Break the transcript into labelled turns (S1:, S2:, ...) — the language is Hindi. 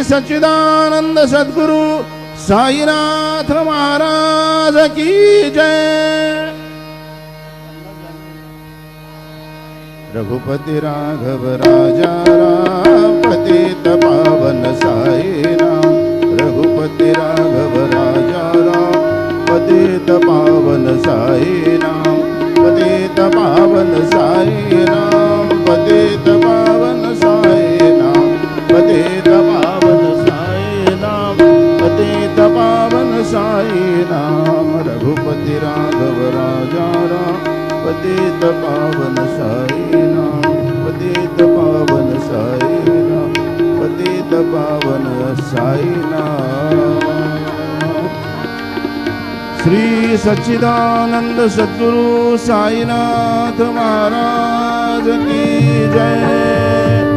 S1: सच्चिदानंद सद्गुरु साईनाथ महाराज की जय। रघुपति राघव राजा राम पतित पावन साई राम। रघुपति राघव राजा राम पतित पावन साई राम। पतित पावन साई राम। पतित पावन साई राम। पतित पावन साई राम। पतित पावन साई राम। रघुपति राघव राजा राम पतित पावन साई राम। पतित पावन साई राम। पतित पावन साई राम। श्री सच्चिदानंद सद्गुरु साईनाथ महाराज की जय।